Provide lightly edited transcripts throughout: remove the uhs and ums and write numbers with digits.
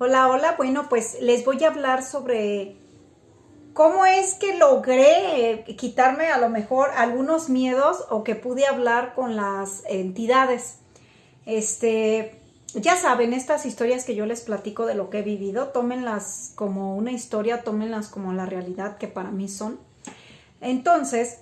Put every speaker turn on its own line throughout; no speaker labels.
Hola, hola. Bueno, pues les voy a hablar sobre cómo es que logré quitarme a lo mejor algunos miedos o que pude hablar con las entidades. Ya saben, estas historias que yo les platico de lo que he vivido, tómenlas como una historia, tómenlas como la realidad que para mí son. Entonces,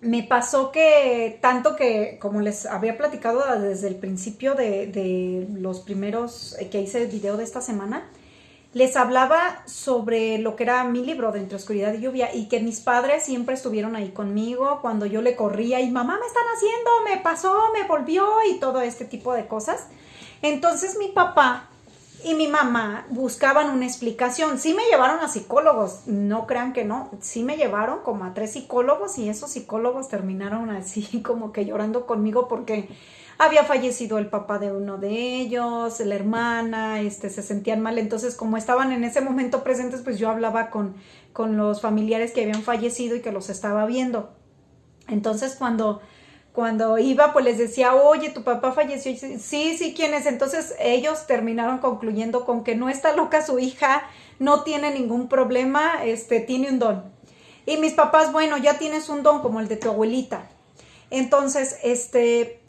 me pasó que tanto que, como les había platicado desde el principio de los primeros que hice el video de esta semana, les hablaba sobre lo que era mi libro de Entre Oscuridad y Lluvia y que mis padres siempre estuvieron ahí conmigo cuando yo le corría y mamá me están haciendo, me pasó, me volvió y todo este tipo de cosas. Entonces mi papá y mi mamá buscaban una explicación. Sí me llevaron a psicólogos, no crean que no. Sí me llevaron como a 3 psicólogos y esos psicólogos terminaron así como que llorando conmigo porque había fallecido el papá de uno de ellos, la hermana, se sentían mal. Entonces, como estaban en ese momento presentes, pues yo hablaba con los familiares que habían fallecido y que los estaba viendo. Entonces, cuando iba, pues les decía, oye, tu papá falleció. Y sí, ¿quién es? Entonces ellos terminaron concluyendo con que no está loca su hija, no tiene ningún problema, tiene un don. Y mis papás, bueno, ya tienes un don como el de tu abuelita. Entonces,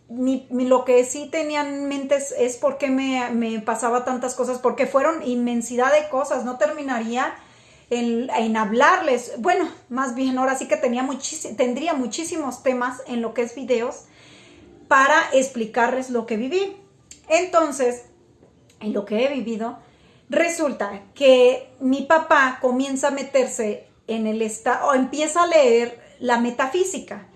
lo que sí tenían en mente es por qué me pasaba tantas cosas, porque fueron inmensidad de cosas, no terminaría en hablarles. Bueno, más bien ahora sí que tendría muchísimos temas en lo que es videos para explicarles lo que viví. Entonces, en lo que he vivido, resulta que mi papá comienza a meterse en el estado, o empieza a leer la metafísica.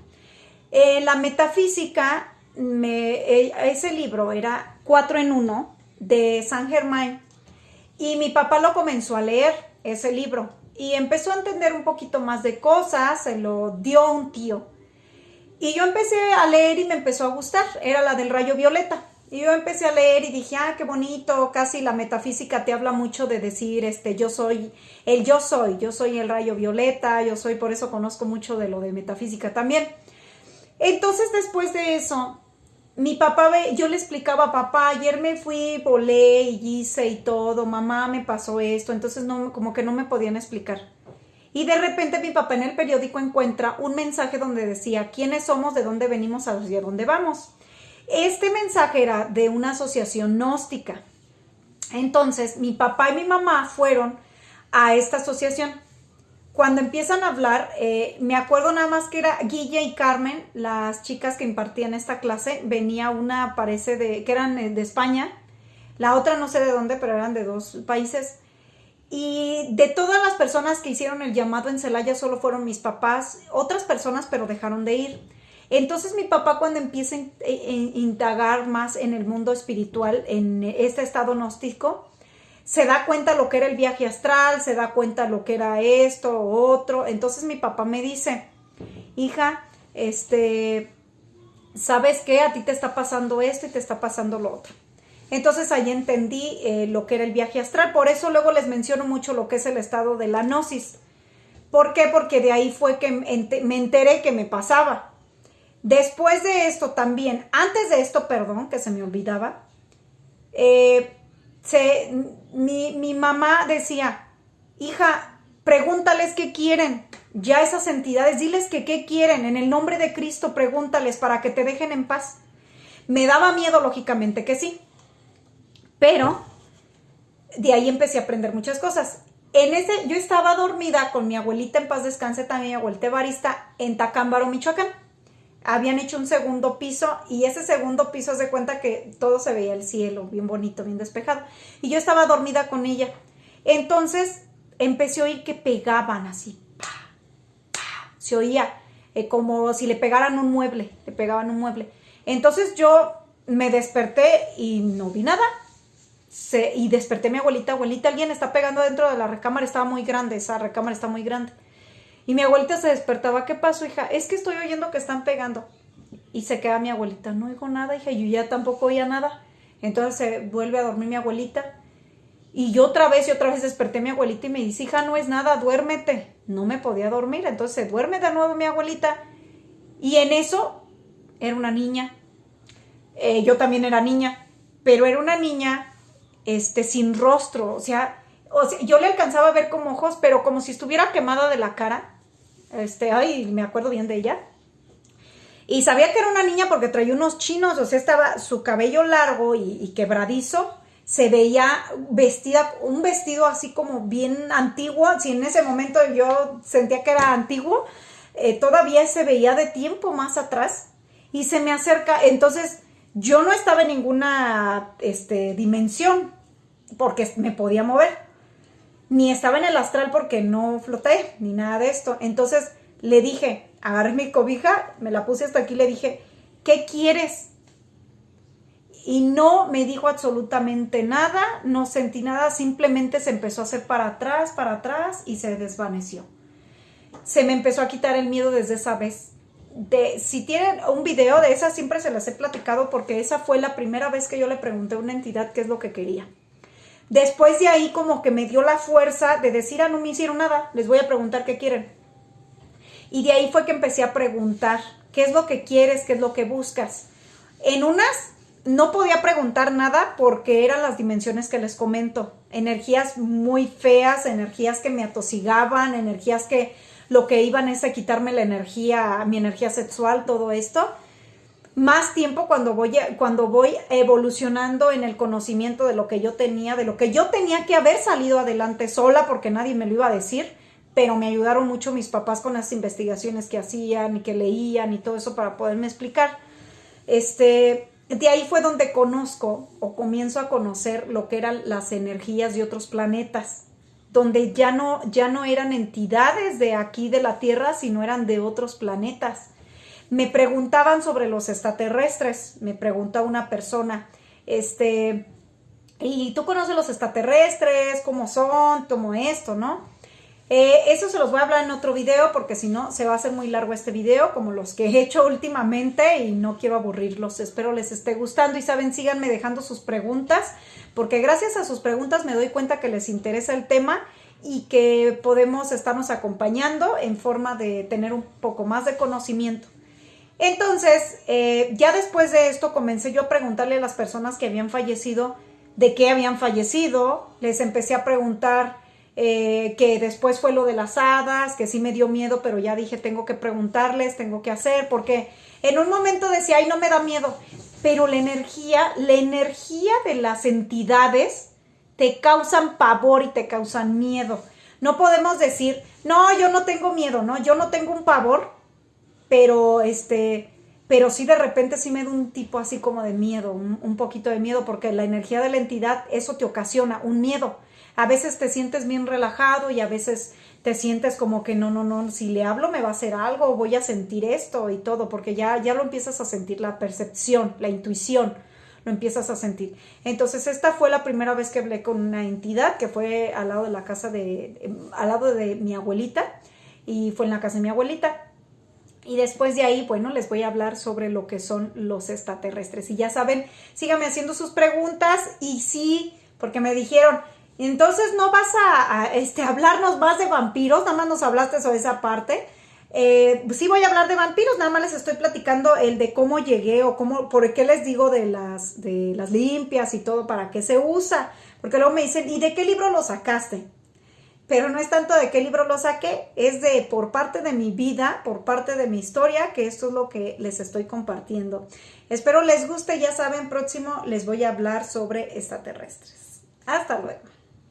La metafísica, ese libro era 4 en 1 de Saint Germain y mi papá lo comenzó a leer, ese libro, y empezó a entender un poquito más de cosas, se lo dio un tío. Y yo empecé a leer y me empezó a gustar, era la del rayo violeta. Y yo empecé a leer y dije, qué bonito, casi la metafísica te habla mucho de decir, yo soy el rayo violeta, yo soy, por eso conozco mucho de lo de metafísica también. Entonces, después de eso, mi papá, yo le explicaba, papá, ayer me fui, volé y hice y todo, mamá, me pasó esto, entonces no, como que no me podían explicar. Y de repente mi papá en el periódico encuentra un mensaje donde decía, ¿quiénes somos, de dónde venimos, hacia dónde vamos? Este mensaje era de una asociación gnóstica. Entonces, mi papá y mi mamá fueron a esta asociación. Cuando empiezan a hablar, me acuerdo nada más que era Guille y Carmen, las chicas que impartían esta clase. Venía una, parece, que eran de España, la otra no sé de dónde, pero eran de 2 países. Y de todas las personas que hicieron el llamado en Celaya, solo fueron mis papás, otras personas, pero dejaron de ir. Entonces mi papá, cuando empieza a indagar más en el mundo espiritual, en este estado gnóstico, se da cuenta lo que era el viaje astral, se da cuenta lo que era esto o otro. Entonces mi papá me dice, hija, ¿sabes qué? A ti te está pasando esto y te está pasando lo otro. Entonces ahí entendí lo que era el viaje astral. Por eso luego les menciono mucho lo que es el estado de la gnosis. ¿Por qué? Porque de ahí fue que me enteré que me pasaba. Después de esto también, antes de esto, perdón, que se me olvidaba, mi mamá decía, hija, pregúntales qué quieren. Ya esas entidades, diles que qué quieren. En el nombre de Cristo, pregúntales para que te dejen en paz. Me daba miedo, lógicamente, que sí. Pero de ahí empecé a aprender muchas cosas. Yo estaba dormida con mi abuelita, en paz descanse también, mi abuelita Evarista, en Tacámbaro, Michoacán. Habían hecho un segundo piso y ese segundo piso, se cuenta que todo se veía el cielo, bien bonito, bien despejado. Y yo estaba dormida con ella. Entonces empecé a oír que pegaban así, pa, pa. Se oía como si le pegaran un mueble, le pegaban un mueble. Entonces yo me desperté y no vi nada. Y desperté a mi abuelita, alguien está pegando dentro de la recámara, estaba muy grande, esa recámara está muy grande. Y mi abuelita se despertaba, ¿qué pasó, hija? Es que estoy oyendo que están pegando. Y se queda mi abuelita, no oigo nada, hija, yo ya tampoco oía nada. Entonces se vuelve a dormir mi abuelita. Y yo otra vez desperté a mi abuelita y me dice, hija, no es nada, duérmete. No me podía dormir, entonces se duerme de nuevo mi abuelita. Y en eso era una niña. Yo también era niña, pero era una niña sin rostro, o sea, yo le alcanzaba a ver como ojos, pero como si estuviera quemada de la cara. Ay, me acuerdo bien de ella. Y sabía que era una niña porque traía unos chinos, o sea, estaba su cabello largo y quebradizo. Se veía vestida, un vestido así como bien antiguo. Si en ese momento yo sentía que era antiguo, todavía se veía de tiempo más atrás. Y se me acerca, entonces yo no estaba en ninguna dimensión porque me podía mover. Ni estaba en el astral porque no floté, ni nada de esto. Entonces le dije, agarré mi cobija, me la puse hasta aquí, le dije, ¿qué quieres? Y no me dijo absolutamente nada, no sentí nada, simplemente se empezó a hacer para atrás y se desvaneció. Se me empezó a quitar el miedo desde esa vez. Si tienen un video de esa, siempre se las he platicado porque esa fue la primera vez que yo le pregunté a una entidad qué es lo que quería. Después de ahí como que me dio la fuerza de decir, no me hicieron nada, les voy a preguntar qué quieren. Y de ahí fue que empecé a preguntar, ¿qué es lo que quieres? ¿Qué es lo que buscas? En unas no podía preguntar nada porque eran las dimensiones que les comento. Energías muy feas, energías que me atosigaban, energías que lo que iban es a quitarme la energía, mi energía sexual, todo esto. Más tiempo cuando voy evolucionando en el conocimiento de lo que yo tenía, de lo que yo tenía que haber salido adelante sola porque nadie me lo iba a decir, pero me ayudaron mucho mis papás con las investigaciones que hacían y que leían y todo eso para poderme explicar. De ahí fue donde conozco o comienzo a conocer lo que eran las energías de otros planetas, donde ya no eran entidades de aquí de la Tierra, sino eran de otros planetas. Me preguntaban sobre los extraterrestres, me preguntó una persona, ¿y tú conoces los extraterrestres? ¿Cómo son? Como esto, ¿no? Eso se los voy a hablar en otro video porque si no se va a hacer muy largo este video como los que he hecho últimamente y no quiero aburrirlos. Espero les esté gustando y saben, síganme dejando sus preguntas porque gracias a sus preguntas me doy cuenta que les interesa el tema y que podemos estarnos acompañando en forma de tener un poco más de conocimiento. Entonces, ya después de esto comencé yo a preguntarle a las personas que habían fallecido de qué habían fallecido. Les empecé a preguntar que después fue lo de las hadas, que sí me dio miedo, pero ya dije, tengo que preguntarles, tengo que hacer, porque en un momento decía, ay, no me da miedo, pero la energía de las entidades te causan pavor y te causan miedo. No podemos decir, no, yo no tengo miedo, no, yo no tengo un pavor, pero sí de repente sí me da un tipo así como de miedo, un poquito de miedo, porque la energía de la entidad, eso te ocasiona un miedo. A veces te sientes bien relajado y a veces te sientes como que no, si le hablo me va a hacer algo, voy a sentir esto y todo, porque ya lo empiezas a sentir, la percepción, la intuición, lo empiezas a sentir. Entonces esta fue la primera vez que hablé con una entidad que fue al lado de la casa al lado de mi abuelita, y fue en la casa de mi abuelita. Y después de ahí, bueno, les voy a hablar sobre lo que son los extraterrestres. Y ya saben, síganme haciendo sus preguntas y sí, porque me dijeron, entonces no vas a hablarnos más de vampiros, nada más nos hablaste sobre esa parte. Sí voy a hablar de vampiros, nada más les estoy platicando el de cómo llegué o por qué les digo de las limpias y todo, para qué se usa. Porque luego me dicen, ¿y de qué libro lo sacaste? Pero no es tanto de qué libro lo saqué, es por parte de mi vida, por parte de mi historia, que esto es lo que les estoy compartiendo. Espero les guste, ya saben, próximo les voy a hablar sobre extraterrestres. Hasta luego.